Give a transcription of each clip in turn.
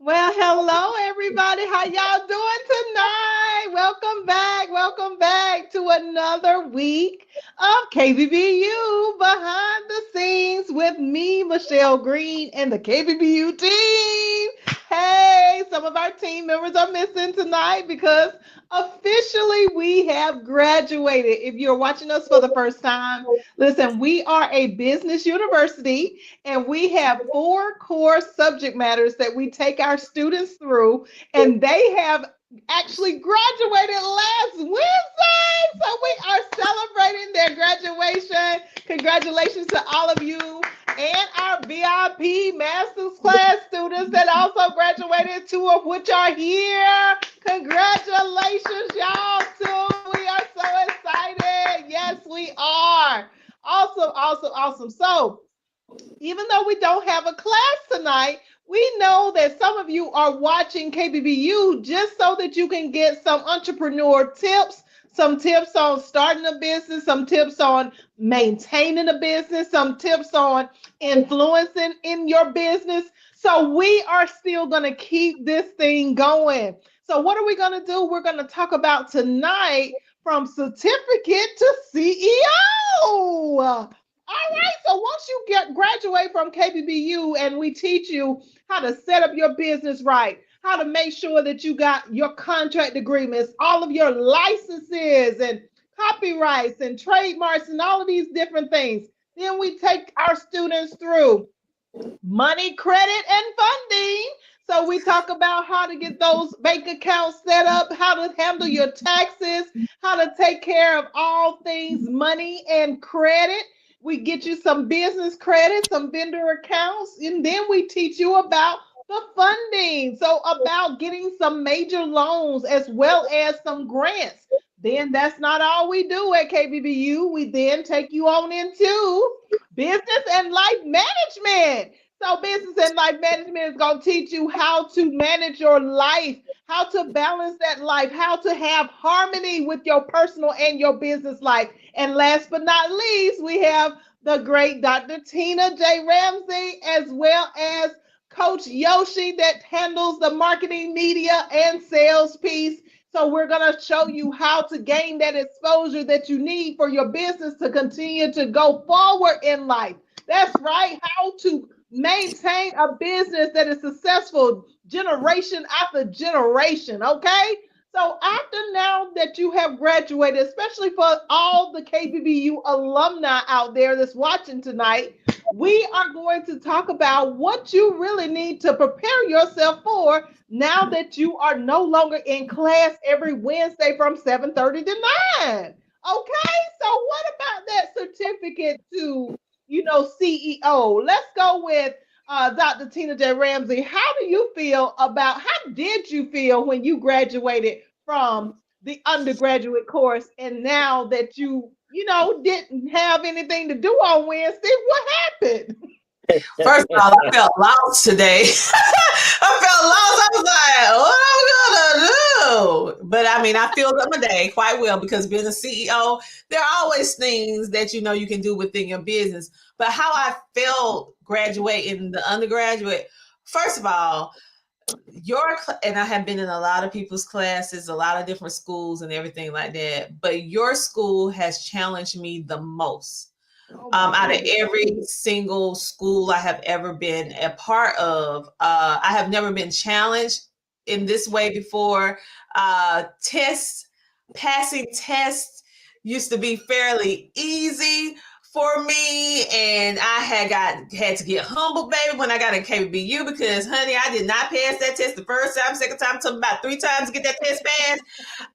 Well, hello everybody. How y'all doing tonight? Welcome back to another week of KBBU Behind the Scenes with me, Michelle Green, and the KBBU team. Hey, some of our team members are missing tonight because officially we have graduated. If you're watching us for the first time, listen, we are a business university and we have four core subject matters that we take our students through, and they have actually graduated last Wednesday. So we are celebrating their graduation. Congratulations to all of you and our VIP master's class students that also graduated, two of which are here. Congratulations, y'all, too. We are so excited. Yes, we are. Awesome, awesome, awesome. So, even though we don't have a class tonight, we know that some of you are watching KBBU just so that you can get some entrepreneur tips, some tips on starting a business, some tips on maintaining a business, some tips on influencing in your business. So we are still going to keep this thing going. So what are we going to do? We're going to talk about tonight from certificate to CEO. All right, so once you graduate from KBBU and we teach you how to set up your business right, how to make sure that you got your contract agreements, all of your licenses and copyrights and trademarks and all of these different things, then we take our students through money, credit, and funding. So we talk about how to get those bank accounts set up, how to handle your taxes, how to take care of all things money and credit. We get you some business credit, some vendor accounts, and then we teach you about the funding. So about getting some major loans as well as some grants. Then that's not all we do at KBBU. We then take you on into business and life management. So business and life management is going to teach you how to manage your life, how to balance that life, how to have harmony with your personal and your business life. And last but not least, we have the great Dr. Tina J. Ramsey, as well as Coach Yoshi that handles the marketing, media, and sales piece. So we're going to show you how to gain that exposure that you need for your business to continue to go forward in life. That's right, how to maintain a business that is successful generation after generation, okay? So after now that you have graduated, especially for all the KBBU alumni out there that's watching tonight, we are going to talk about what you really need to prepare yourself for now that you are no longer in class every Wednesday from 7:30 to 9. Okay, so what about that certificate to, CEO? Let's go with Dr. Tina J. Ramsey. How did you feel when you graduated from the undergraduate course and now that didn't have anything to do on Wednesday? What happened? First of all, I felt lost today. I felt lost. I was like, what am I gonna do? But I mean, I filled up my day quite well because being a CEO, there are always things that you can do within your business. But how I felt graduating the undergraduate, first of all, and I have been in a lot of people's classes, a lot of different schools and everything like that. But your school has challenged me the most. Out of every single school I have ever been a part of, I have never been challenged in this way before. Passing tests used to be fairly easy for me, and I had to get humbled, baby, when I got in KBBU because, honey, I did not pass that test the first time, second time, took about 3 times to get that test passed.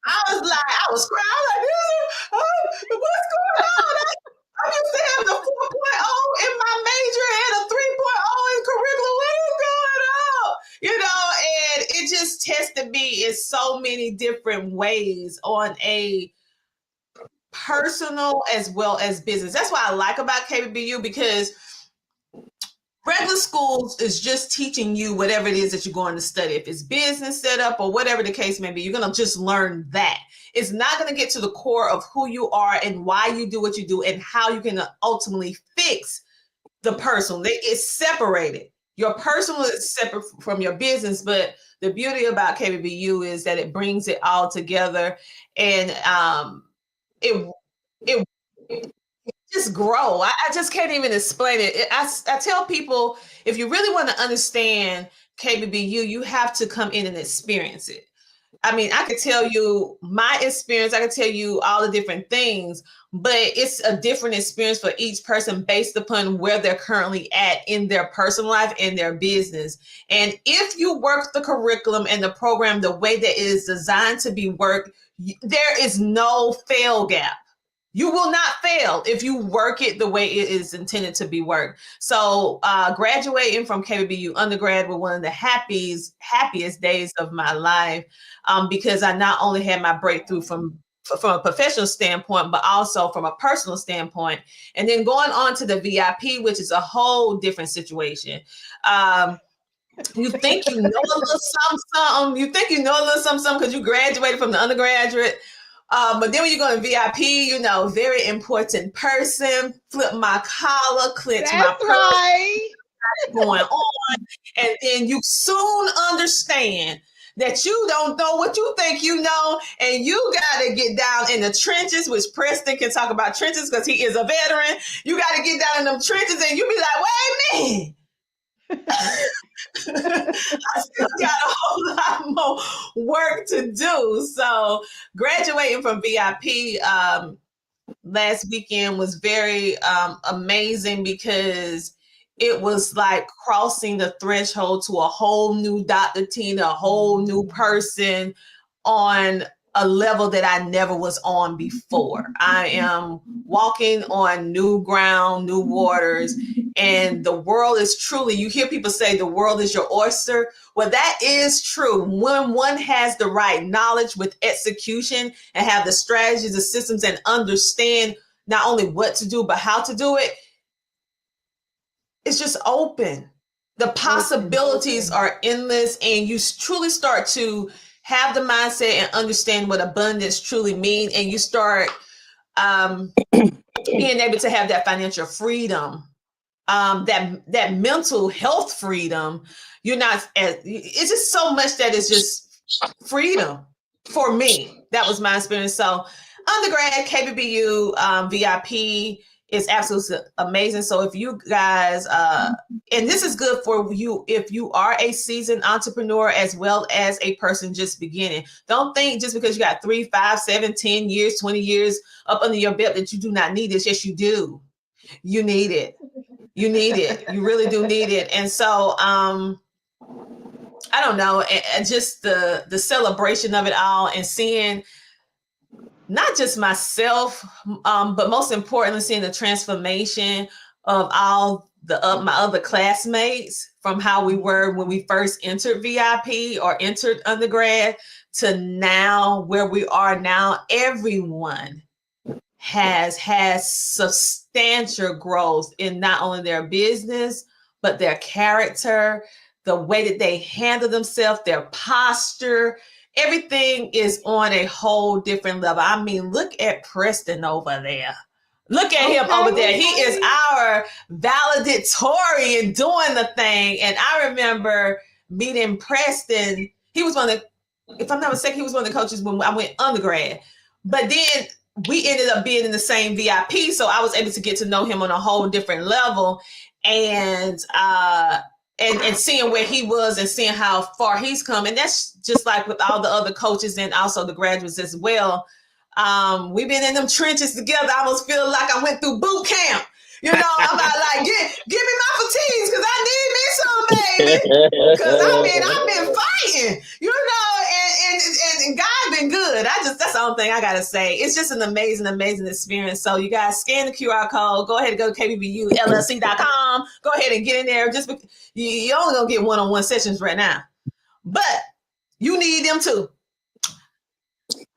I was crying. I was like, what's going on? I used to have the 4.0 in my major and a 3.0 in curriculum. What is going on? And it just tested me in so many different ways on a personal as well as business. That's what I like about KBBU, because regular schools is just teaching you whatever it is that you're going to study. If it's business setup or whatever the case may be, you're going to just learn that. It's not going to get to the core of who you are and why you do what you do and how you can ultimately fix the person. It's separated. Your personal is separate from your business, but the beauty about KBBU is that it brings it all together, and it it just grow. I just can't even explain it. I tell people, if you really want to understand KBBU, you have to come in and experience it. I mean, I could tell you my experience, I could tell you all the different things, but it's a different experience for each person based upon where they're currently at in their personal life and their business. And if you work the curriculum and the program the way that it is designed to be worked, there is no fail gap. You will not fail if you work it the way it is intended to be worked. So graduating from KBBU undergrad was one of the happiest days of my life, because I not only had my breakthrough from a professional standpoint, but also from a personal standpoint. And then going on to the VIP, which is a whole different situation. You think you know a little something. You think you know a little something because you graduated from the undergraduate. But then when you go to VIP, very important person, flip my collar, clench my That's purse, right. going on. And then you soon understand that you don't know what you think you know, and you got to get down in the trenches, which Preston can talk about trenches because he is a veteran. You got to get down in them trenches and you be like, wait a minute. I still got a whole lot more work to do. So graduating from VIP last weekend was very amazing, because it was like crossing the threshold to a whole new Dr. Tina, a whole new person on a level that I never was on before. I am walking on new ground, new waters, and the world is truly, you hear people say the world is your oyster. Well, that is true. When one has the right knowledge with execution and have the strategies, the systems, and understand not only what to do, but how to do it, it's just open. The possibilities are endless, and you truly start to have the mindset and understand what abundance truly means, and you start being able to have that financial freedom, that mental health freedom. It's just so much that is just freedom for me. That was my experience. So undergrad, KBBU, VIP is absolutely amazing. So if you guys, and this is good for you if you are a seasoned entrepreneur as well as a person just beginning. Don't think just because you got 3, 5, 7, 10 years, 20 years up under your belt that you do not need this. Yes, you do. You need it. You need it. You really do need it. And so I don't know, and just the celebration of it all, and seeing not just myself, but most importantly, seeing the transformation of all my other classmates from how we were when we first entered VIP or entered undergrad to now where we are now. Everyone has substantial growth in not only their business, but their character, the way that they handle themselves, their posture. Everything is on a whole different level. I mean, look at Preston over there. Look at him over there. He is our valedictorian doing the thing. And I remember meeting Preston. He was one of the, if I'm not mistaken, he was one of the coaches when I went undergrad. But then we ended up being in the same VIP. So I was able to get to know him on a whole different level. And seeing where he was and seeing how far he's come. And that's just like with all the other coaches and also the graduates as well. We've been in them trenches together. I almost feel like I went through boot camp. I'm like, give me my fatigues because I need me some, baby. Because I've been fighting, and God's been good. That's the only thing I gotta say. It's just an amazing experience. So you guys scan the QR code. Go ahead and go to kbbulllc.com. Go ahead and get in there. Just you only gonna get one-on-one sessions right now, but you need them too.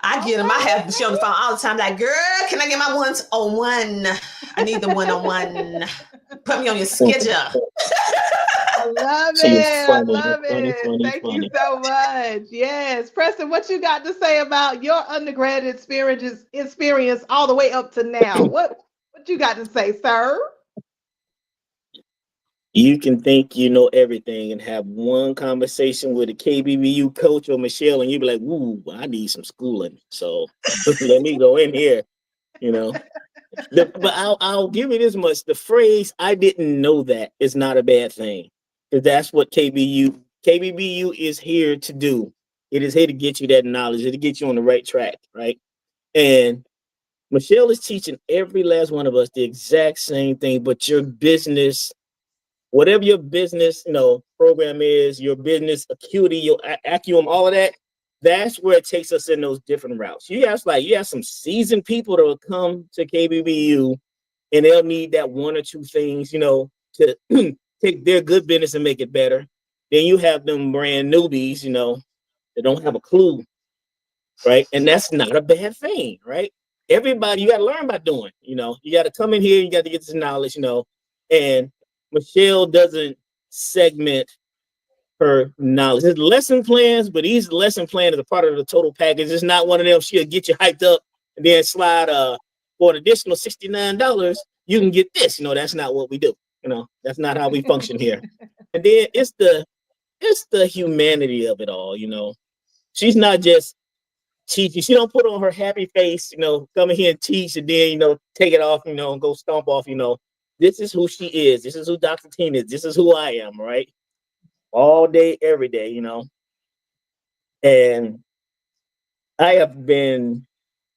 I get them. I have to show on the phone all the time. Like, girl, can I get my 1-on-1? I need the 1-on-1. Put me on your schedule. I love it. I love it. Thank you so much. Yes. Preston, what you got to say about your undergrad experience all the way up to now? What you got to say, sir? You can think you know everything and have one conversation with a KBBU coach or Michelle, and you be like, "Ooh, I need some schooling." So let me go in here. You know, but I'll give you this much: the phrase "I didn't know that" is not a bad thing, because that's what KBBU is here to do. It is here to get you that knowledge, to get you on the right track, right? And Michelle is teaching every last one of us the exact same thing, but your business, whatever your business, program is, your business acuity, your acumen, all of that, that's where it takes us in those different routes. You have some seasoned people that will come to KBBU and they'll need that one or two things, to take their good business and make it better. Then you have them brand newbies, that don't have a clue, right? And that's not a bad thing, right? Everybody, you got to learn by doing. You got to come in here, you got to get this knowledge, and Michelle doesn't segment her knowledge. There's lesson plans, but these lesson plans is a part of the total package. It's not one of them she'll get you hyped up and then slide for an additional $69, you can get this. That's not what we do. That's not how we function here. And then it's the humanity of it all. She's not just teaching. She don't put on her happy face, come in here and teach and then, take it off, and go stomp off. This is who she is. This is who Dr. Tina is. This is who I am, right? All day, every day, And I have been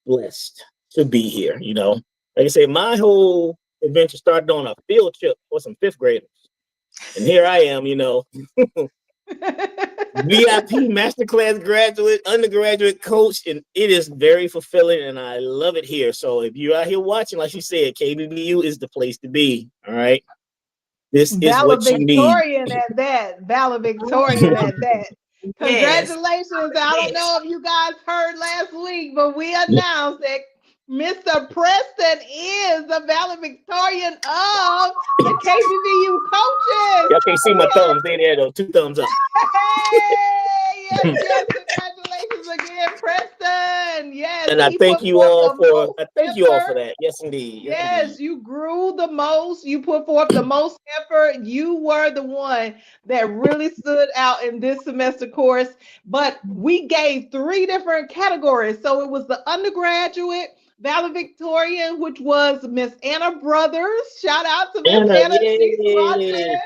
blessed to be here, Like I say, my whole adventure started on a field trip for some fifth graders. And here I am, VIP masterclass graduate, undergraduate coach, and it is very fulfilling and I love it here. So if you're out here watching, like you said, KBBU is the place to be. All right. This is what you need. Valedictorian at that. Valedictorian at that. Yes. Congratulations. I don't know if you guys heard last week, but we announced that Mr. Preston is the valedictorian of the KBBU coaches. Y'all can't see my thumbs. They there though. 2 thumbs up. Hey, yes, congratulations again, Preston. Yes, And I thank you all for that. Yes, indeed. Yes, you grew the most. You put forth the most effort. You were the one that really stood out in this semester course. But we gave 3 different categories. So it was the undergraduate, valedictorian, which was Miss Anna Brothers. Shout out to Miss Anna. She's watching.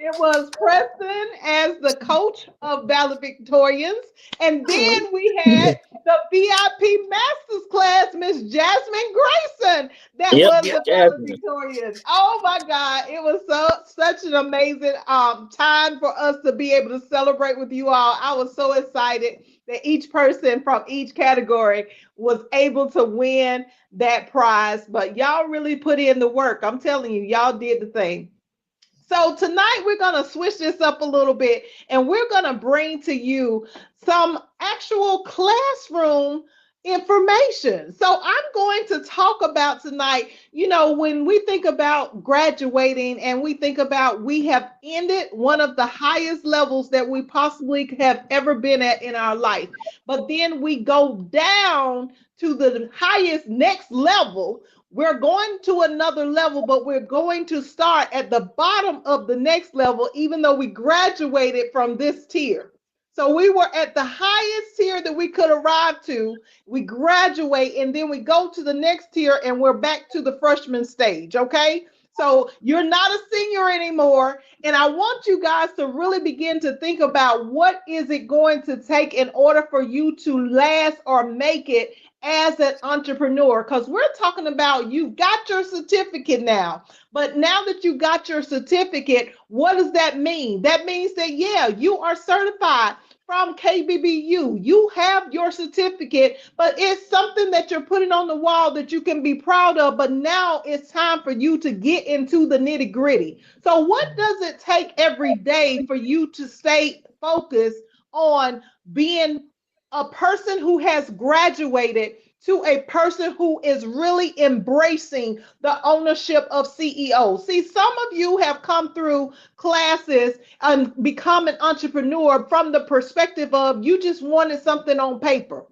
It was Preston as the coach of valedictorians. And then we had the VIP Masters class, Miss Jasmine Grayson, that was the valedictorian. Oh my God. It was such an amazing time for us to be able to celebrate with you all. I was so excited that each person from each category was able to win that prize. But y'all really put in the work. I'm telling you, y'all did the thing. So tonight we're going to switch this up a little bit and we're going to bring to you some actual classroom information. So I'm going to talk about tonight, when we think about graduating and we think about we have ended one of the highest levels that we possibly have ever been at in our life. But then we go down to the highest next level. We're going to another level, but we're going to start at the bottom of the next level, even though we graduated from this tier. So we were at the highest tier that we could arrive to. We graduate and then we go to the next tier and we're back to the freshman stage. Okay. So you're not a senior anymore. And I want you guys to really begin to think about what is it going to take in order for you to last or make it as an entrepreneur, because we're talking about you've got your certificate now. But now that you got your certificate, what does that mean? That means that, yeah, you are certified from KBBU. You have your certificate, but it's something that you're putting on the wall that you can be proud of. But now it's time for you to get into the nitty gritty. So what does it take every day for you to stay focused on being a person who has graduated to a person who is really embracing the ownership of CEO? See, some of you have come through classes and become an entrepreneur from the perspective of you just wanted something on paper.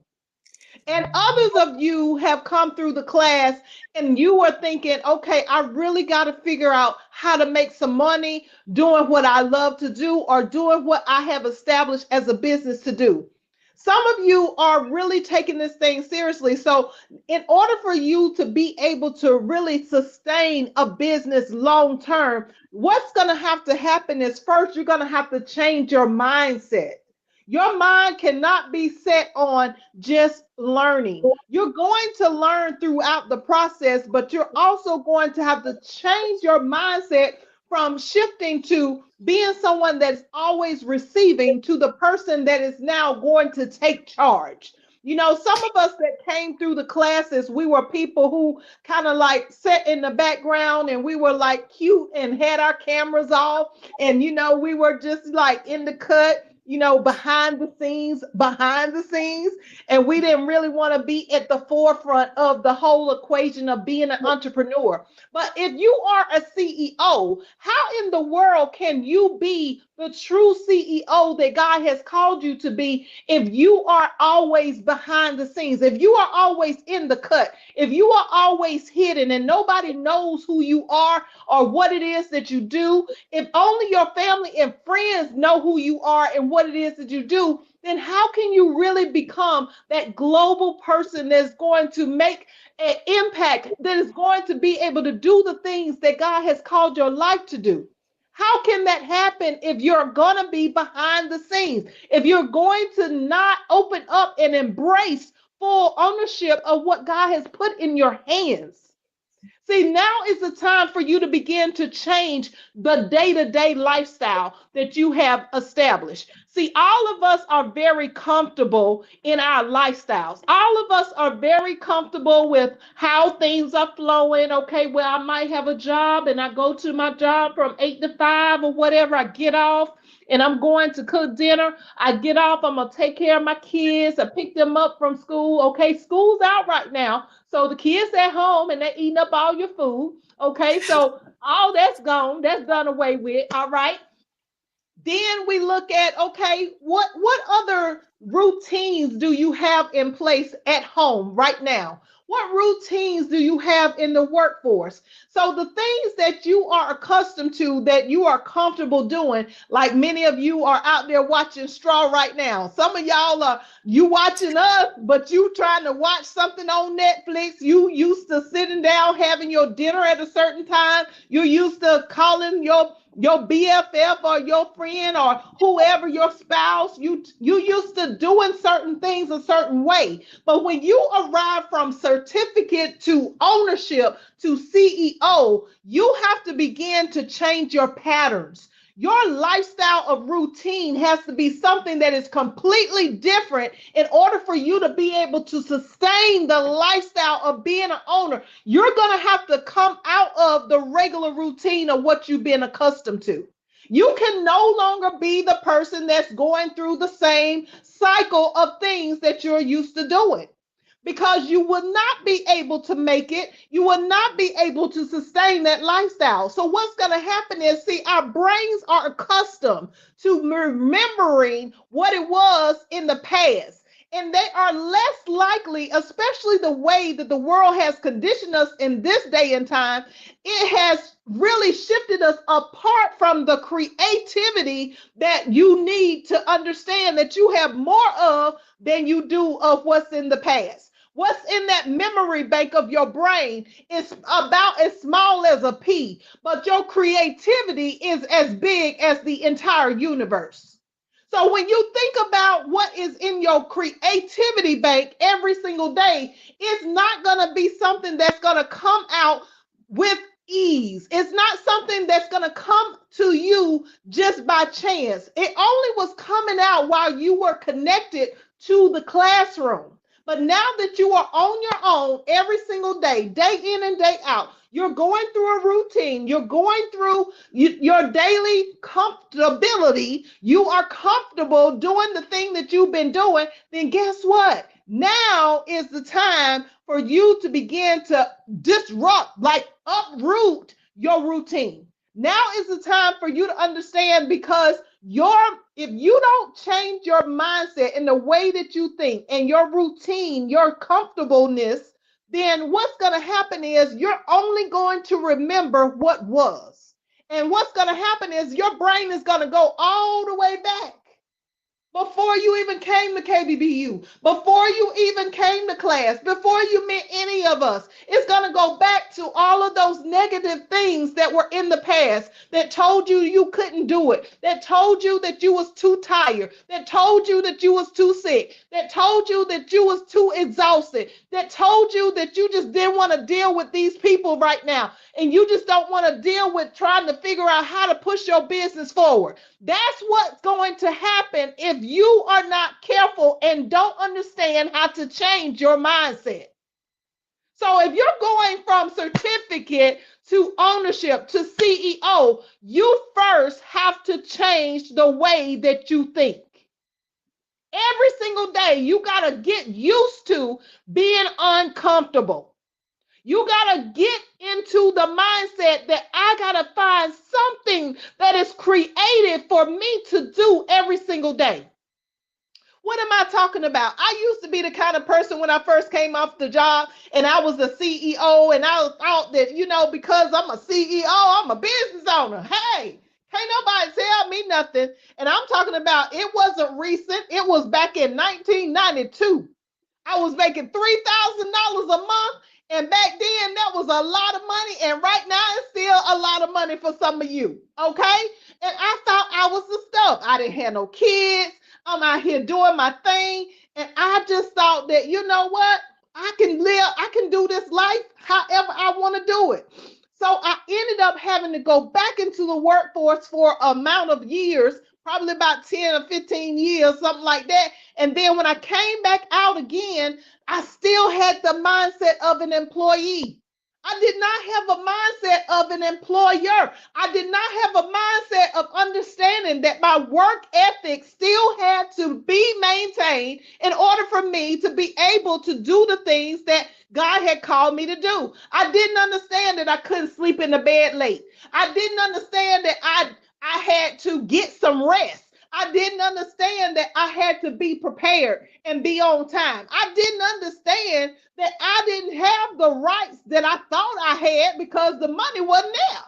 And others of you have come through the class and you are thinking, okay, I really got to figure out how to make some money doing what I love to do or doing what I have established as a business to do. Some of you are really taking this thing seriously. So, in order for you to be able to really sustain a business long term, what's going to have to happen is first, you're going to have to change your mindset. Your mind cannot be set on just learning. You're going to learn throughout the process, but you're also going to have to change your mindset from shifting to being someone that's always receiving to the person that is now going to take charge. You know, some of us that came through the classes, we were people who kind of like sat in the background and we were like cute and had our cameras off. And, you know, we were just like in the cut, you know, behind the scenes. And we didn't really want to be at the forefront of the whole equation of being an entrepreneur. But if you are a CEO, how in the world can you be the true CEO that God has called you to be if you are always behind the scenes, if you are always in the cut, if you are always hidden and nobody knows who you are or what it is that you do? If only your family and friends know who you are and what it is that you do, then how can you really become that global person that's going to make an impact, that is going to be able to do the things that God has called your life to do? How can that happen if you're going to be behind the scenes? If you're going to not open up and embrace full ownership of what God has put in your hands? See, now is the time for you to begin to change the day-to-day lifestyle that you have established. See, all of us are very comfortable in our lifestyles. All of us are very comfortable with how things are flowing. Okay, well, I might have a job and I go to my job from 8 to 5 or whatever. I get off and I'm going to cook dinner. I get off, I'm going to take care of my kids. I pick them up from school. Okay, school's out right now. So the kids at home and they're eating up all your food. Okay, so all that's gone, that's done away with. All right. Then we look at, okay, what other routines do you have in place at home right now? What routines do you have in the workforce? So the things that you are accustomed to, that you are comfortable doing, like many of you are out there watching Straw right now. Some of y'all are you watching us, but you trying to watch something on Netflix. You used to sitting down having your dinner at a certain time. You're used to calling your BFF or your friend or whoever, your spouse. You used to doing certain things a certain way. But when you arrive from certificate to ownership to CEO, you have to begin to change your patterns. Your lifestyle of routine has to be something that is completely different in order for you to be able to sustain the lifestyle of being an owner. You're going to have to come out of the regular routine of what you've been accustomed to. You can no longer be the person that's going through the same cycle of things that you're used to doing, because you will not be able to make it. You will not be able to sustain that lifestyle. So what's going to happen is, see, our brains are accustomed to remembering what it was in the past. And they are less likely, especially the way that the world has conditioned us in this day and time, it has really shifted us apart from the creativity that you need to understand that you have more of than you do of what's in the past. What's in that memory bank of your brain is about as small as a pea, but your creativity is as big as the entire universe. So when you think about what is in your creativity bank every single day, it's not going to be something that's going to come out with ease. It's not something that's going to come to you just by chance. It only was coming out while you were connected to the classroom. But now that you are on your own every single day, day in and day out, you're going through a routine, you're going through your daily comfortability, you are comfortable doing the thing that you've been doing, then guess what? Now is the time for you to begin to disrupt, like uproot your routine. Now is the time for you to understand, because your If you don't change your mindset and the way that you think and your routine, your comfortableness, then what's going to happen is you're only going to remember what was. And what's going to happen is your brain is going to go all the way back. Before you even came to KBBU, before you even came to class, before you met any of us, it's going to go back to all of those negative things that were in the past that told you you couldn't do it, that told you that you was too tired, that told you that you was too sick, that told you that you was too exhausted, that told you that you just didn't want to deal with these people right now, and you just don't want to deal with trying to figure out how to push your business forward. That's what's going to happen if you are not careful and don't understand how to change your mindset. So if you're going from certificate to ownership to CEO, you first have to change the way that you think. Every single day, you got to get used to being uncomfortable. You got to get into the mindset that I got to find something that is creative for me to do every single day. What am I talking about? I used to be the kind of person when I first came off the job and I was a CEO and I thought that, because I'm a CEO, I'm a business owner. Hey, can't nobody tell me nothing. And I'm talking about it wasn't recent. It was back in 1992. I was making $3,000 a month. And back then, that was a lot of money. And right now, it's still a lot of money for some of you. Okay? And I thought I was the stuff. I didn't have no kids. I'm out here doing my thing. And I just thought that, you know what? I can do this life however I want to do it. So I ended up having to go back into the workforce for an amount of years, probably about 10 or 15 years, something like that. And then when I came back out again, I still had the mindset of an employee. I did not have a mindset of an employer. I did not have a mindset of understanding that my work ethic still had to be maintained in order for me to be able to do the things that God had called me to do. I didn't understand that I couldn't sleep in the bed late. I didn't understand that I had to get some rest. I didn't understand that I had to be prepared and be on time. I didn't understand that I didn't have the rights that I thought I had because the money wasn't there.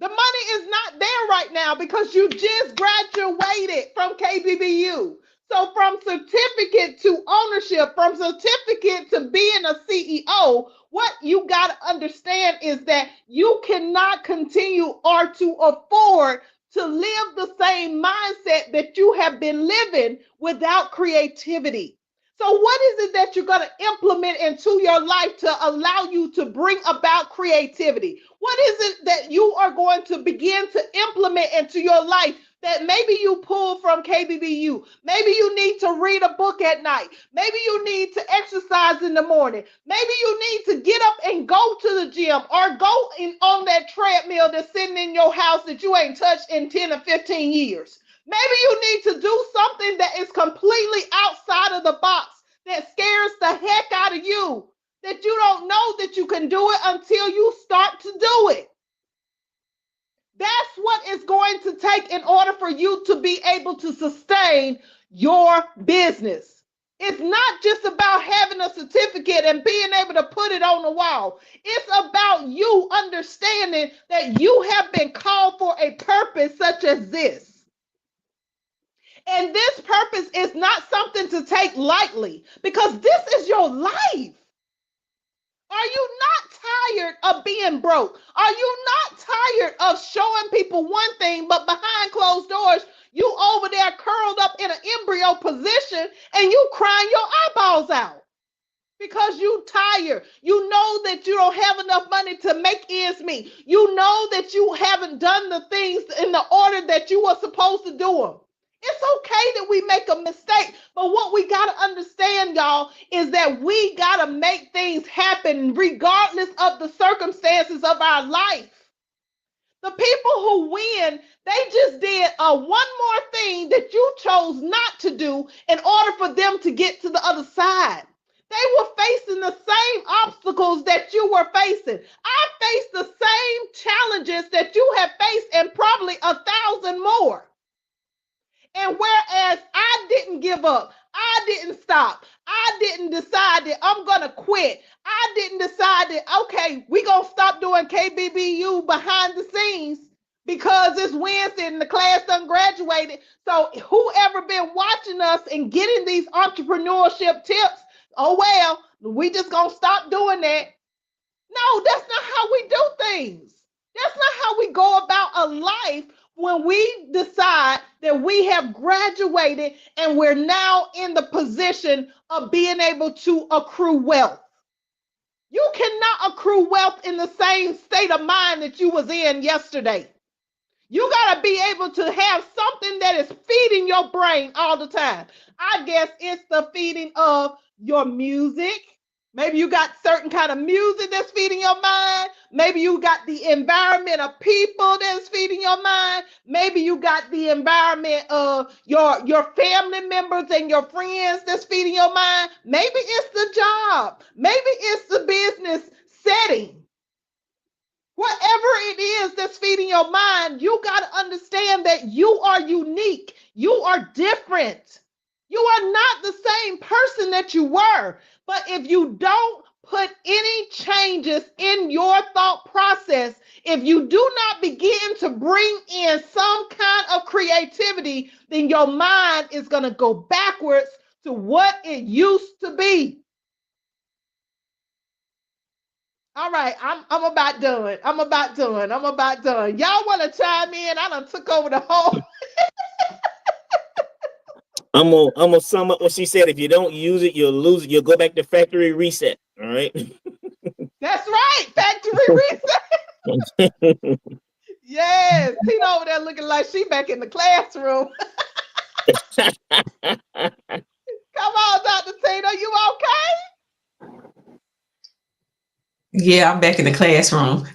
The money is not there right now because you just graduated from KBBU. So from certificate to ownership, from certificate to being a CEO, what you got to understand is that you cannot continue or to afford to live the same mindset that you have been living without creativity. So what is it that you're going to implement into your life to allow you to bring about creativity? What is it that you are going to begin to implement into your life that maybe you pull from KBBU? Maybe you need to read a book at night. Maybe you need to exercise in the morning. Maybe you need to get up and go to the gym or go on that treadmill that's sitting in your house that you ain't touched in 10 or 15 years. Maybe you need to do something that is completely outside of the box, that scares the heck out of you, that you don't know that you can do it until you start to do it. That's what it's going to take in order for you to be able to sustain your business. It's not just about having a certificate and being able to put it on the wall. It's about you understanding that you have been called for a purpose such as this. And this purpose is not something to take lightly because this is your life. Are you not tired of being broke? Are you not tired of showing people one thing, but behind closed doors, you over there curled up in an embryo position and you crying your eyeballs out because you tired? You know that you don't have enough money to make ends meet. You know that you haven't done the things in the order that you were supposed to do them. It's okay that we make a mistake, but what we got to understand, y'all, is that we got to make things happen regardless of the circumstances of our life. The people who win, they just did one more thing that you chose not to do in order for them to get to the other side. They were facing the same obstacles that you were facing. I faced the same challenges that you have faced and probably 1,000 more. And whereas I didn't give up, I didn't stop, I didn't decide that I'm going to quit, I didn't decide that, okay, we're going to stop doing KBBU behind the scenes because it's Wednesday and the class done graduated. So whoever been watching us and getting these entrepreneurship tips, oh well, we just going to stop doing that. No, that's not how we do things. That's not how we go about a life when we decide that we have graduated and we're now in the position of being able to accrue wealth. You cannot accrue wealth in the same state of mind that you was in yesterday. You got to be able to have something that is feeding your brain all the time. I guess it's the feeding of your music. Maybe you got certain kind of music that's feeding your mind. Maybe you got the environment of people that's feeding your mind. Maybe you got the environment of your family members and your friends that's feeding your mind. Maybe it's the job. Maybe it's the business setting. Whatever it is that's feeding your mind, you got to understand that you are unique. You are different. You are not the same person that you were. But if you don't put any changes in your thought process, if you do not begin to bring in some kind of creativity, then your mind is going to go backwards to what it used to be. All right, I'm about done. I'm about done. Y'all want to chime in? I done took over the whole. I'm gonna sum up what she said. If you don't use it, you'll lose it. You'll go back to factory reset. All right. That's right, factory reset. Yes, Tina over there looking like she back in the classroom. Come on, Dr. Tina, you okay? Yeah, I'm back in the classroom.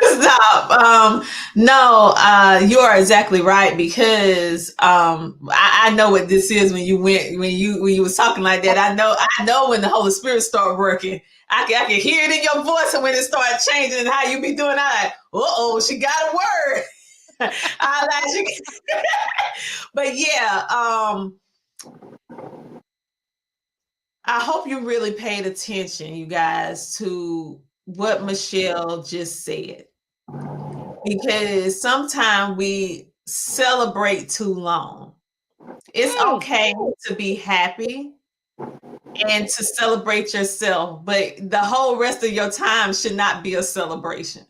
Stop. No, you are exactly right, because I know what this is when you was talking like that. I know when the Holy Spirit start working. I can hear it in your voice, and when it starts changing and how you be doing, she got a word. But yeah, I hope you really paid attention, you guys, to what Michelle just said, because sometimes we celebrate too long. It's okay to be happy and to celebrate yourself, but the whole rest of your time should not be a celebration.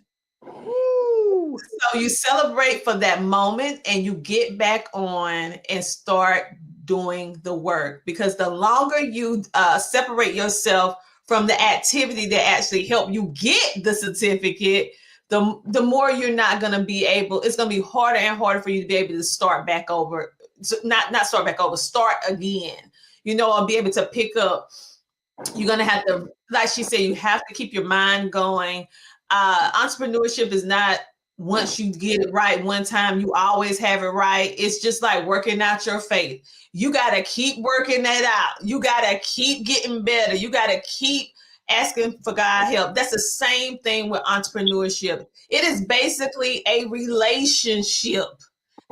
Ooh. So you celebrate for that moment and you get back on and start doing the work, because the longer you separate yourself from the activity that actually helped you get the certificate, the more you're not going to be able, it's going to be harder and harder for you to be able to start back over, not start back over, start again, or be able to pick up. You're going to have to, like she said, you have to keep your mind going. Entrepreneurship is not, once you get it right one time, you always have it right. It's just like working out your faith. You got to keep working that out. You got to keep getting better. You got to keep asking for God help. That's the same thing with entrepreneurship. It is basically a relationship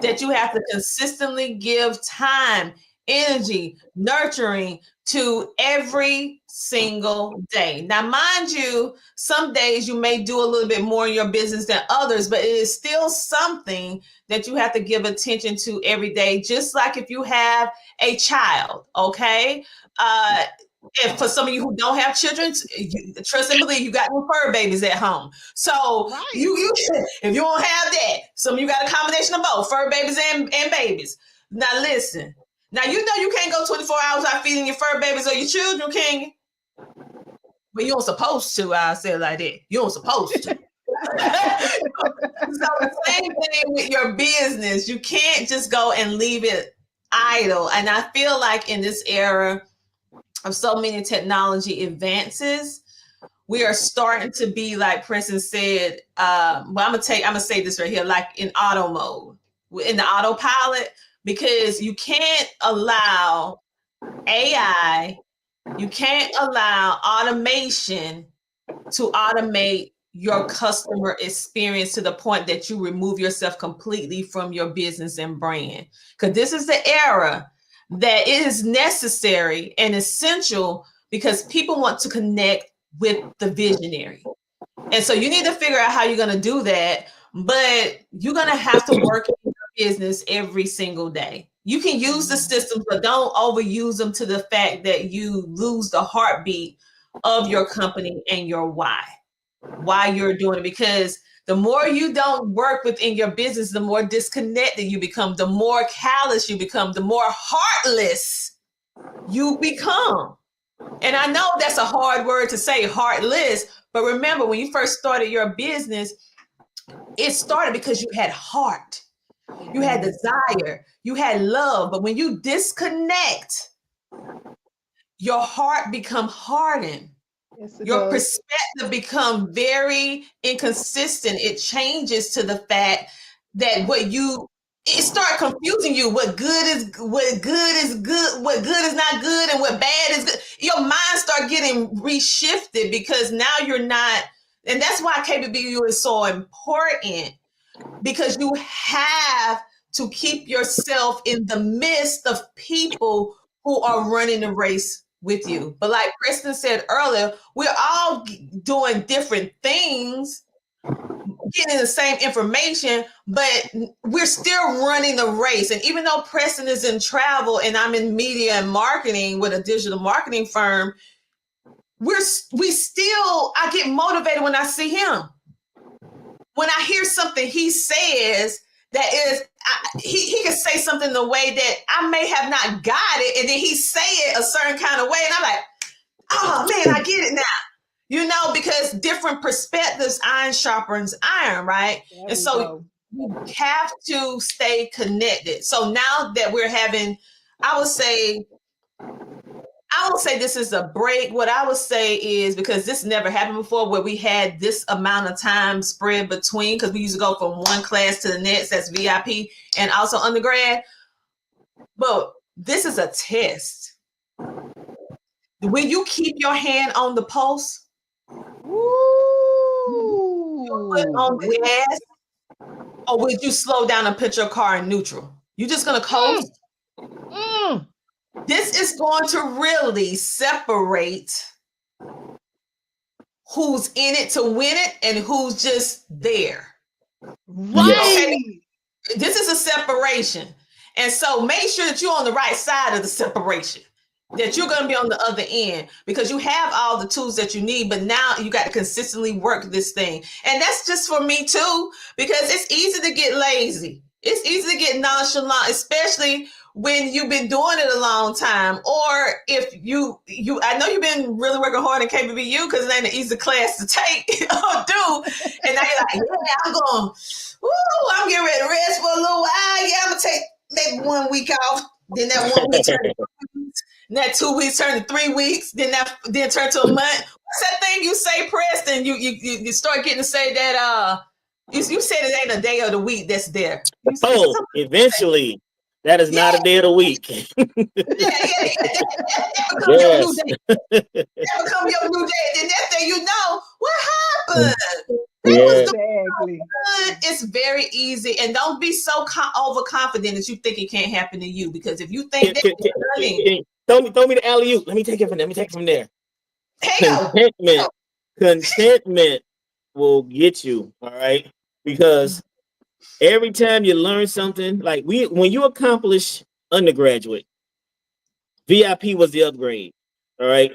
that you have to consistently give time, energy, nurturing to every single day. Now, mind you, some days you may do a little bit more in your business than others, but it is still something that you have to give attention to every day, just like if you have a child, okay? If for some of you who don't have children, trust and believe, you got no fur babies at home. So right. you if you don't have that, some of you got a combination of both, fur babies and babies. Now listen. Now you can't go 24 hours without feeding your fur babies or your children, can you? But you don't supposed to. I say it like that. You don't supposed to. So the same thing with your business. You can't just go and leave it idle. And I feel like in this era of so many technology advances, we are starting to be, like Preston said, I'm gonna say this right here, like in auto mode, in the autopilot, because you can't allow AI, you can't allow automation to automate your customer experience to the point that you remove yourself completely from your business and brand. Because this is the era that it is necessary and essential because people want to connect with the visionary. And so you need to figure out how you're going to do that. But you're going to have to work in your business every single day. You can use the systems, but don't overuse them to the fact that you lose the heartbeat of your company and your why you're doing it. Because the more you don't work within your business, the more disconnected you become, the more callous you become, the more heartless you become. And I know that's a hard word to say, heartless, but remember when you first started your business, it started because you had heart, you had desire, you had love. But when you disconnect, your heart become hardened. Yes, Your does. perspective become very inconsistent. It changes to the fact that it start confusing you. What good is good, what good is not good, and what bad is good. Your mind start getting reshifted because now you're not, and that's why KBBU is so important, because you have to keep yourself in the midst of people who are running the race with you. But like Preston said earlier, we're all doing different things, getting the same information, but we're still running the race. And even though Preston is in travel and I'm in media and marketing with a digital marketing firm, I get motivated when I see him. When I hear something he says that is, he can say something the way that I may have not got it, and then he say it a certain kind of way, and I'm like, oh man, I get it now. Because different perspectives, iron sharpens iron, right? And so you have to stay connected. So now that we're having, I would say this is a break. What I would say is, because this never happened before where we had this amount of time spread between, because we used to go from one class to the next, that's VIP and also undergrad. But this is a test. Will you keep your hand on the pulse? You put on gas, or would you slow down and put your car in neutral? You're just going to coast? This is going to really separate who's in it to win it and who's just there. Right. Okay, this is a separation. And so make sure that you're on the right side of the separation, that you're going to be on the other end, because you have all the tools that you need, but now you got to consistently work this thing. And that's just for me too, because it's easy to get lazy. It's easy to get nonchalant, especially when you've been doing it a long time, or if I know you've been really working hard in KBBU, because it ain't an easy class to take or do, and now you're like, yeah, I'm getting ready to rest for a little while. Yeah, I'm gonna take maybe 1 week off. Then that 1 week turned to 2 weeks. And that 2 weeks turned to 3 weeks. Then turned to a month. What's that thing you say, Preston? You start getting to say that you said it ain't a day of the week that's there. Eventually. That is not a day of the week. That becomes your new day. That becomes your new day. Then that day, what happened? Exactly. It's very easy, and don't be so overconfident that you think it can't happen to you. Because if you think throw me the alley-oop. Let me take it from there. Contentment will get you, all right? Because every time you learn something, like when you accomplish undergraduate, VIP was the upgrade. All right.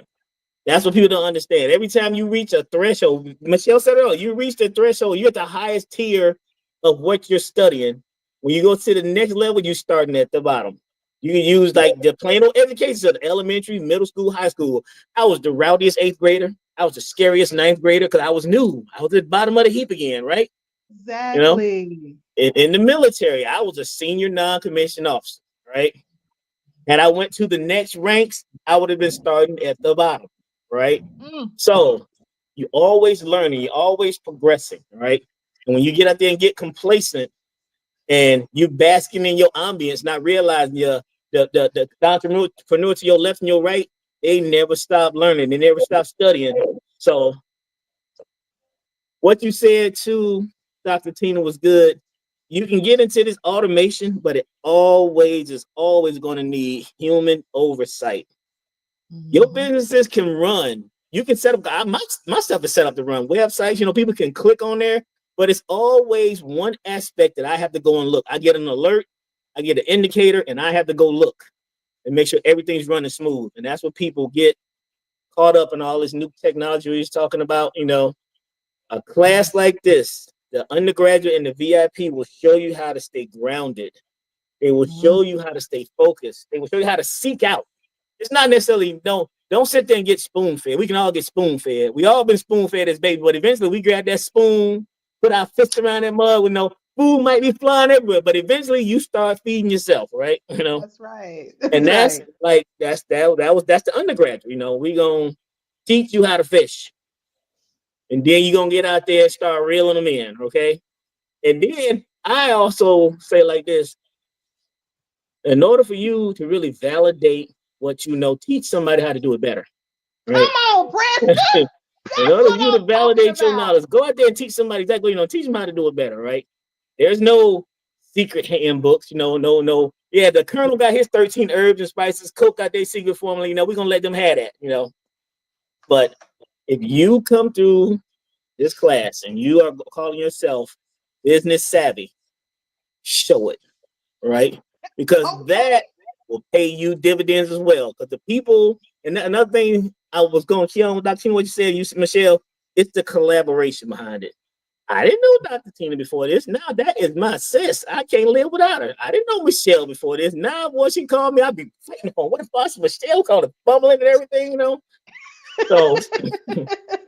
That's what people don't understand. Every time you reach a threshold, Michelle said it earlier, you reach the threshold, you're at the highest tier of what you're studying. When you go to the next level, you're starting at the bottom. You can use like the plain old education of elementary, middle school, high school. I was the rowdiest 8th grader. I was the scariest 9th grader because I was new. I was at the bottom of the heap again, right? Exactly. In the military, I was a senior non-commissioned officer, right? And I went to the next ranks, I would have been starting at the bottom, right? So you're always learning, you're always progressing, right? And when you get out there and get complacent and you basking in your ambience, not realizing the entrepreneur to your left and your right, they never stop learning, they never stop studying. So what you said to Dr. Tina was good. You can get into this automation, but it always is always going to need human oversight. Your businesses can run. You can set up. My stuff is set up to run websites. People can click on there, but it's always one aspect that I have to go and look. I get an alert, I get an indicator, and I have to go look and make sure everything's running smooth. And that's what people get caught up in all this new technology he's talking about. A class like this, the undergraduate and the VIP will show you how to stay grounded. They will show you how to stay focused. They will show you how to seek out. It's not necessarily don't sit there and get spoon fed. We can all get spoon fed. We all been spoon fed as babies, but eventually we grab that spoon, put our fists around that mug with no food might be flying everywhere, but eventually you start feeding yourself, right? That's right. And that's right. That's the undergraduate. We gonna teach you how to fish. And then you're gonna get out there and start reeling them in, okay? And then I also say like this: in order for you to really validate what you know, teach somebody how to do it better. Right? Come on, Preston. In order for you to validate your knowledge, go out there and teach somebody exactly, teach them how to do it better, right? There's no secret handbooks, no. Yeah, the Colonel got his 13 herbs and spices, Coke got their secret formula, we're gonna let them have that, But if you come through this class and you are calling yourself business savvy, show it, right? Because that will pay you dividends as well. Because the people, and another thing I was going to share on Dr. Tina, what you said, Michelle, it's the collaboration behind it. I didn't know Dr. Tina before this. Now that is my sis. I can't live without her. I didn't know Michelle before this. Now when she called me, I'd be fighting on what if Michelle called it bubbling and everything, So,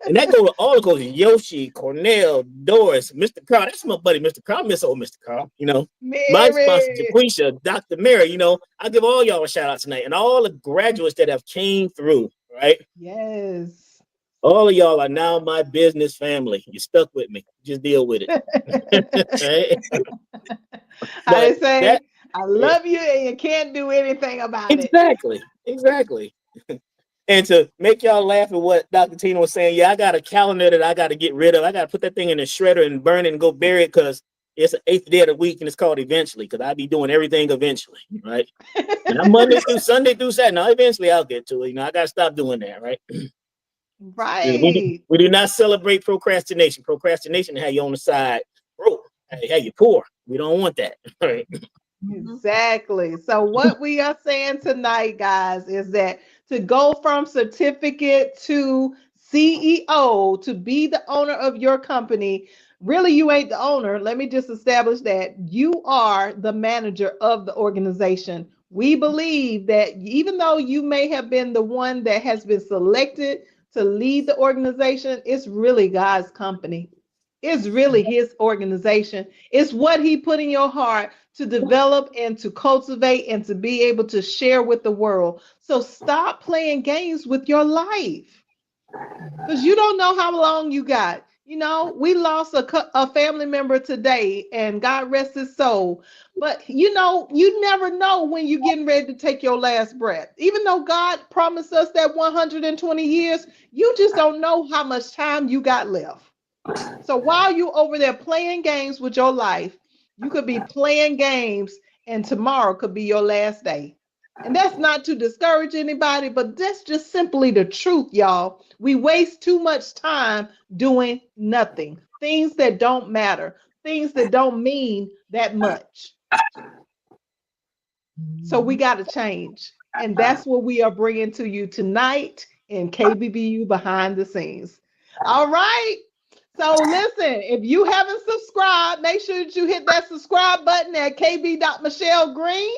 and that goes to all the coaches: Yoshi, Cornell, Doris, Mr. Carl. That's my buddy, Mr. Carl. I miss old Mr. Carl. My sponsor, Jaquisha, Dr. Mary. I give all y'all a shout out tonight, and all the graduates that have came through. Right? Yes. All of y'all are now my business family. You stuck with me. Just deal with it. I say, I love you, and you can't do anything about it. Exactly. And to make y'all laugh at what Dr. Tina was saying, I got a calendar that I got to get rid of. I got to put that thing in the shredder and burn it and go bury it because it's the 8th day of the week and it's called eventually because I be doing everything eventually, right? And I'm Monday through Sunday through Saturday. Now, eventually I'll get to it. I got to stop doing that, right? Right. We do not celebrate procrastination. Procrastination have you on the side, bro. Hey, you poor. We don't want that, right? Exactly. So what we are saying tonight, guys, is that to go from certificate to CEO, to be the owner of your company, really you ain't the owner. Let me just establish that you are the manager of the organization. We believe that even though you may have been the one that has been selected to lead the organization, it's really God's company. It's really his organization. It's what he put in your heart to develop and to cultivate and to be able to share with the world. So stop playing games with your life because you don't know how long you got. We lost a family member today and God rest his soul. But you never know when you're getting ready to take your last breath. Even though God promised us that 120 years, you just don't know how much time you got left. So while you over there playing games with your life, you could be playing games and tomorrow could be your last day. And that's not to discourage anybody, but that's just simply the truth, y'all. We waste too much time doing nothing, things that don't matter, things that don't mean that much. So we got to change. And that's what we are bringing to you tonight in KBBU Behind the Scenes. All right. So listen, if you haven't subscribed, make sure that you hit that subscribe button at kb.michellegreen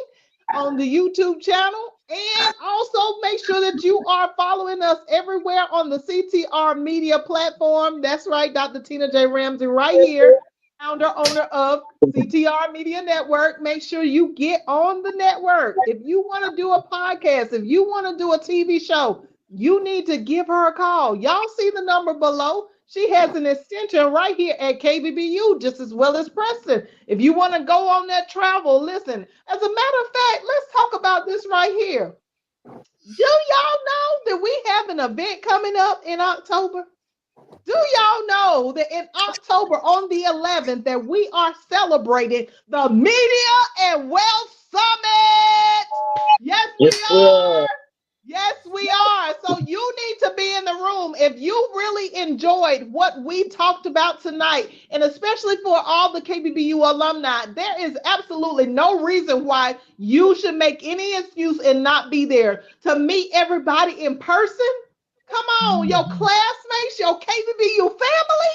on the YouTube channel. And also make sure that you are following us everywhere on the CTR media platform. That's right, Dr. Tina J. Ramsey right here, founder, owner of CTR Media Network. Make sure you get on the network. If you want to do a podcast, if you want to do a TV show, you need to give her a call. Y'all see the number below. She has an extension right here at KBBU, just as well as Preston. If you want to go on that travel, listen. As a matter of fact, let's talk about this right here. Do y'all know that we have an event coming up in October? Do y'all know that in October on the 11th that we are celebrating the Media and Wealth Summit? Yes, we Yes, are. sir. Yes, we are. So you need to be in the room if you really enjoyed what we talked about tonight, and especially for all the KBBU alumni, there is absolutely no reason why you should make any excuse and not be there to meet everybody in person. Come on, your classmates, your KBBU family.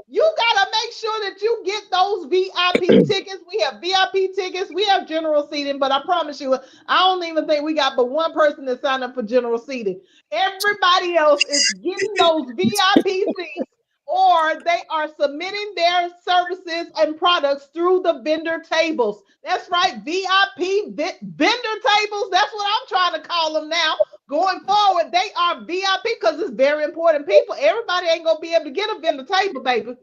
You got to make sure that you get those VIP tickets. We have VIP tickets. We have general seating, but I promise you, I don't even think we got but one person that signed up for general seating. Everybody else is getting those VIP seats, or they are submitting their services and products through the vendor tables. That's right, VIP vendor tables. That's what I'm trying to call them now. Going forward, they are VIP because it's very important. People, everybody ain't gonna be able to get a vendor table, baby.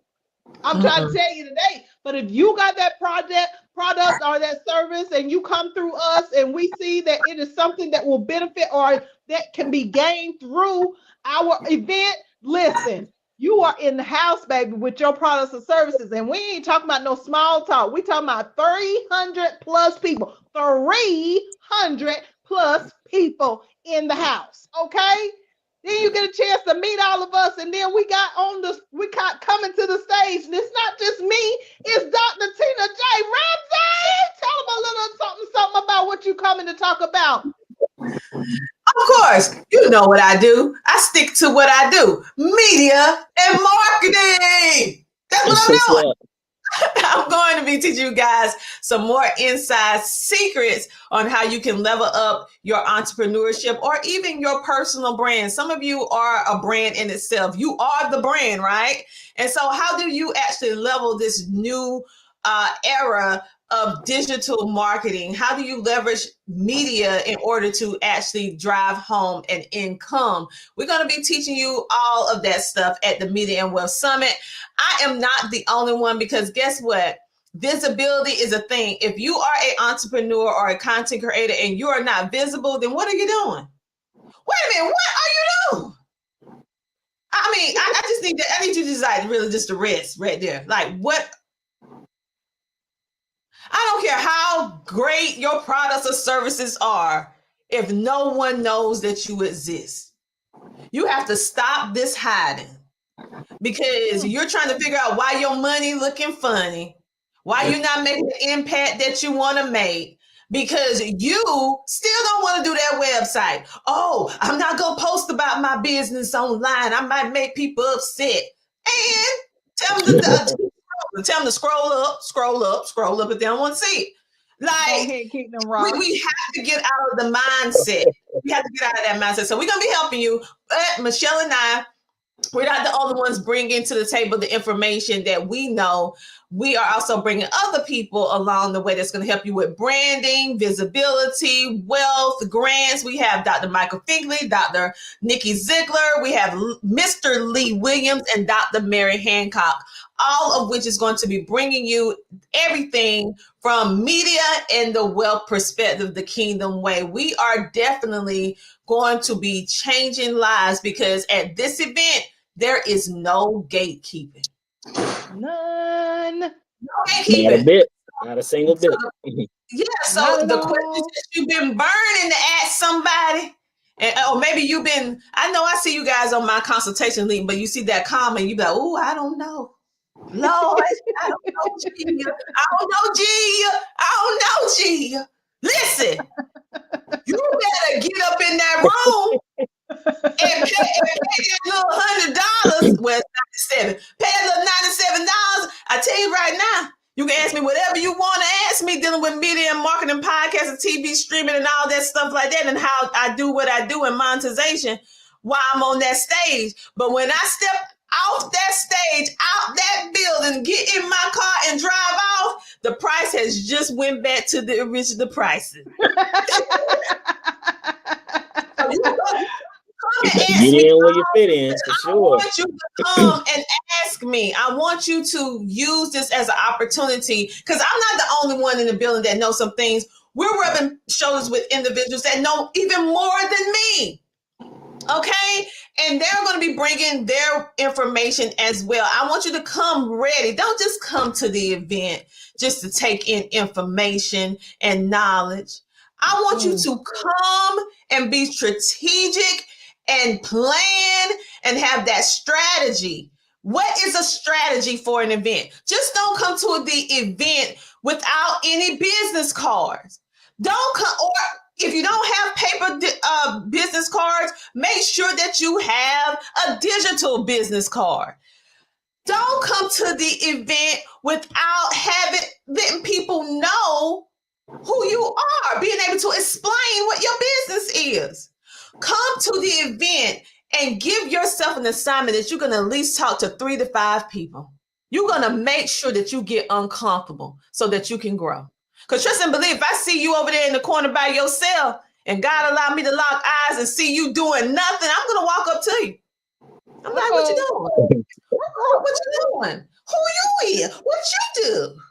I'm trying to tell you today. But if you got that product or that service, and you come through us, and we see that it is something that will benefit or that can be gained through our event, listen. You are in the house, baby, with your products and services. And we ain't talking about no small talk. We talking about 300 plus people. 300 plus people in the house. Okay? Then you get a chance to meet all of us, and then we got coming to the stage. And it's not just me, it's Dr. Tina J. Ramsey. Tell them a little something about what you coming to talk about. Of course, you know what I do. I stick to what I do. Media and marketing. That's what I'm doing. I'm going to be teaching you guys some more inside secrets on how you can level up your entrepreneurship or even your personal brand. Some of you are a brand in itself. You are the brand, right? And so how do you actually level this new era of digital marketing? How do you leverage media in order to actually drive home an income? We're going to be teaching you all of that stuff at the Media and Wealth Summit. I am not the only one, because guess what? Visibility is a thing. If you are an entrepreneur or a content creator and you are not visible, then what are you doing? Wait a minute, what are you doing? I mean, I just need I need you to decide really just to rest right there. Like, what? I don't care how great your products or services are if no one knows that you exist. You have to stop this hiding, because you're trying to figure out why your money looking funny, why you're not making the impact that you want to make, because you still don't want to do that website. Oh, I'm not going to post about my business online. I might make people upset. And tell them to scroll up if they don't want to see it. Like, go ahead, keep them we have to get out of the mindset. We have to get out of that mindset. So we're going to be helping you. Michelle and I, we're not the only ones bringing to the table the information that we know. We are also bringing other people along the way that's going to help you with branding, visibility, wealth, grants. We have Dr. Michael Finkley, Dr. Nikki Ziegler. We have Mr. Lee Williams and Dr. Mary Hancock, all of which is going to be bringing you everything from media and the wealth perspective, the kingdom way. We are definitely going to be changing lives, because at this event, there is no gatekeeping. None. No gatekeeping. Not a bit. Not a single bit. Yeah, so the questions that you've been burning to ask somebody, or maybe you've been, I know I see you guys on my consultation link, but you see that comment, you be like, oh, I don't know. Lord, I don't know, Gia. I don't know, Gia. Listen, you better get up in that room and pay that little $100. Well, it's $97. Pay a little $97. I tell you right now, you can ask me whatever you want to ask me dealing with media and marketing, podcasts, and TV streaming and all that stuff like that, and how I do what I do in monetization while I'm on that stage. But when I step off that stage, out that building, get in my car and drive off, the price has just went back to the original prices. So you come and ask Get me. in where you fit in, for sure. I want you to come and ask me. I want you to use this as an opportunity, because I'm not the only one in the building that knows some things. We're rubbing shoulders with individuals that know even more than me. Okay, and they're going to be bringing their information as well. I want you to come ready. Don't just come to the event just to take in information and knowledge. I want you to come and be strategic and plan and have that strategy. What is a strategy for an event? Just don't come to the event without any business cards. Don't come, or if you don't have paper business cards, make sure that you have a digital business card. Don't come to the event without letting people know who you are, being able to explain what your business is. Come to the event and give yourself an assignment that you're going to at least talk to 3 to 5 people. You're going to make sure that you get uncomfortable so that you can grow. Because trust and believe, if I see you over there in the corner by yourself and God allow me to lock eyes and see you doing nothing, I'm going to walk up to you. I'm like, what you doing? What you doing? Who you is? What you do?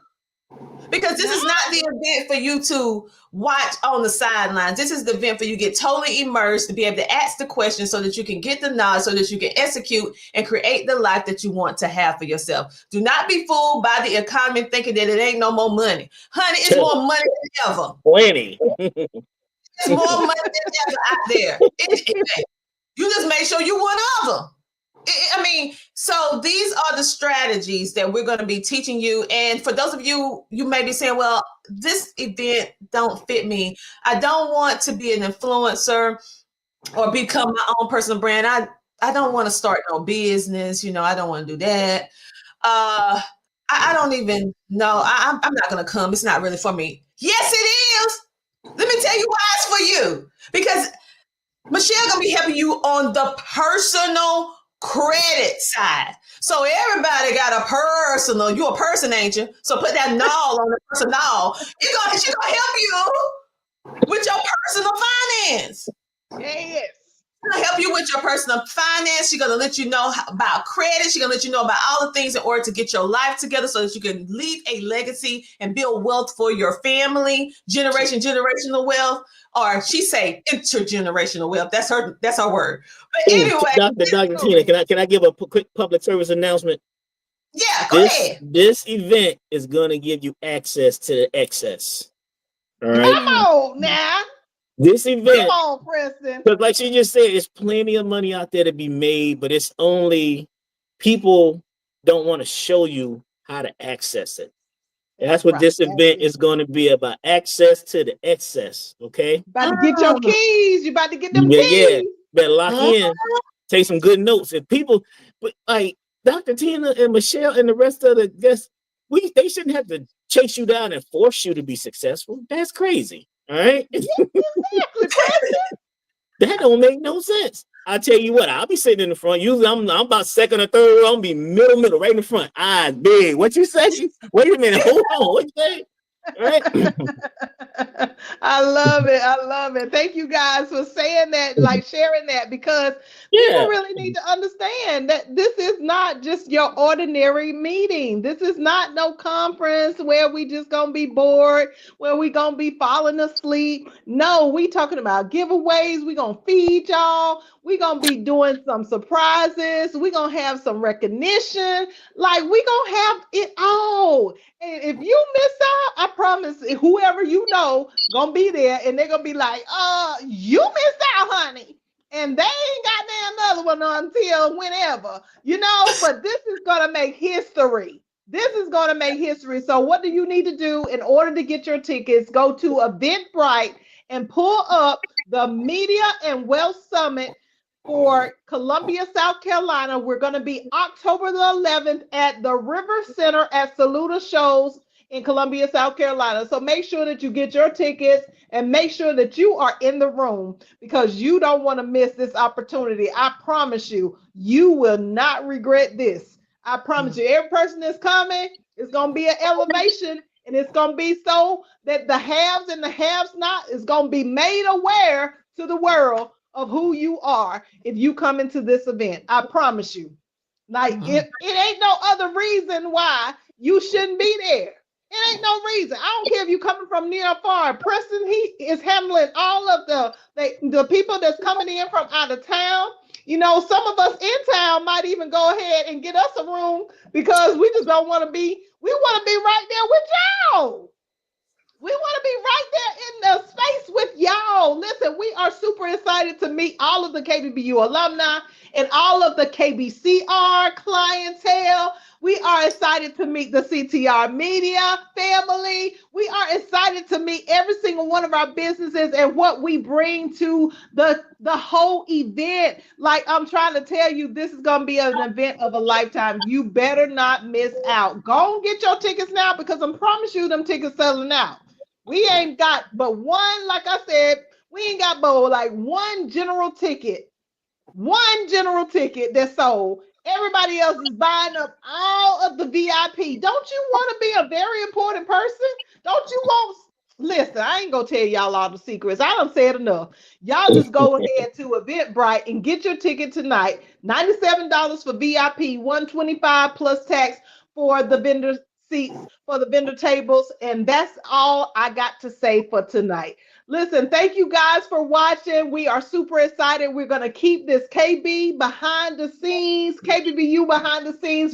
Because this is not the event for you to watch on the sidelines. This is the event for you to get totally immersed, to be able to ask the questions so that you can get the knowledge, so that you can execute and create the life that you want to have for yourself. Do not be fooled by the economy thinking that it ain't no more money. Honey, it's more money than ever. Plenty. It's more money than ever out there. You just make sure you one of them. I mean, so these are the strategies that we're going to be teaching you. And for those of you, you may be saying, well, this event don't fit me. I don't want to be an influencer or become my own personal brand. I don't want to start no business. You know, I don't want to do that. I don't even know. I'm not going to come. It's not really for me. Yes, it is. Let me tell you why it's for you. Because Michelle going to be helping you on the personal credit side. So everybody got a personal. You a person, ain't you? So put that null on the personal. She's gonna help you with your personal finance. Yes. She's gonna help you with your personal finance. She's gonna let you know about credit. She's gonna let you know about all the things in order to get your life together so that you can leave a legacy and build wealth for your family, generational wealth. Or she say intergenerational wealth. That's her word. But anyway, Dr. Tina, can I give a quick public service announcement? Yeah, go ahead. This event is going to give you access to the excess. All right. Come on now. This event, come on, Preston. Because like she just said, it's plenty of money out there to be made, but it's only people don't want to show you how to access it. And that's what this event is going to be about, access to the excess. Okay. About to get your keys. You about to get them keys. Yeah. Better lock in. Take some good notes. If people, but like Dr. Tina and Michelle and the rest of the guests, they shouldn't have to chase you down and force you to be successful. That's crazy. All right. Exactly. That don't make no sense. I tell you what, I'll be sitting in the front. Usually I'm about second or third. I'm be middle, right in the front. Eyes big. What you say? Wait a minute. Hold on. What you say? Right? I love it. Thank you guys for saying that, like sharing that, because people really need to understand that this is not just your ordinary meeting. This is not no conference where we just gonna be bored, where we gonna be falling asleep. No, we talking about giveaways. We gonna feed y'all. We gonna be doing some surprises. We gonna have some recognition. Like we gonna have it all. And if you miss out, I promise whoever you know gonna be there and they're gonna be like, you missed out, honey. And they ain't got another one until whenever, but this is gonna make history. This is gonna make history. So what do you need to do in order to get your tickets? Go to Eventbrite and pull up the Media and Wealth Summit for Columbia, South Carolina. We're going to be October the 11th at the River Center at Saluda Shows in Columbia, South Carolina. So make sure that you get your tickets and make sure that you are in the room because you don't want to miss this opportunity. I promise you, you will not regret this. I promise you, every person that's coming is going to be an elevation, and it's going to be so that the haves and the haves not is going to be made aware to the world of who you are if you come into this event. I promise you. Like it ain't no other reason why you shouldn't be there. It ain't no reason. I don't care if you coming from near or far. Preston, he is handling all of the the people that's coming in from out of town, some of us in town might even go ahead and get us a room because we just don't want to be, we want to be right there with y'all. We want to be right there in the space with y'all. Listen, we are super excited to meet all of the KBBU alumni and all of the KBCR clientele. We are excited to meet the CTR media family. We are excited to meet every single one of our businesses and what we bring to the whole event. Like I'm trying to tell you, this is going to be an event of a lifetime. You better not miss out. Go and get your tickets now because I promise you them tickets selling out. We ain't got but one, like I said, we ain't got but like one general ticket that's sold. Everybody else is buying up all of the VIP. Don't you want to be a very important person? Don't you want, listen, I ain't gonna tell y'all all the secrets. I done said enough. Y'all just go ahead to Eventbrite and get your ticket tonight. $97 for VIP, $125 plus tax for the vendor seats, for the vendor tables. And that's all I got to say for tonight. Listen, thank you guys for watching. We are super excited. We're going to keep this KBBU behind the scenes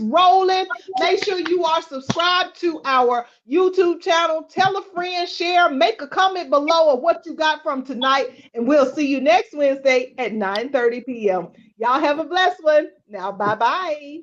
rolling. Make sure you are subscribed to our YouTube channel. Tell a friend, share, make a comment below of what you got from tonight. And we'll see you next Wednesday at 9:30 p.m. Y'all have a blessed one. Now, bye-bye.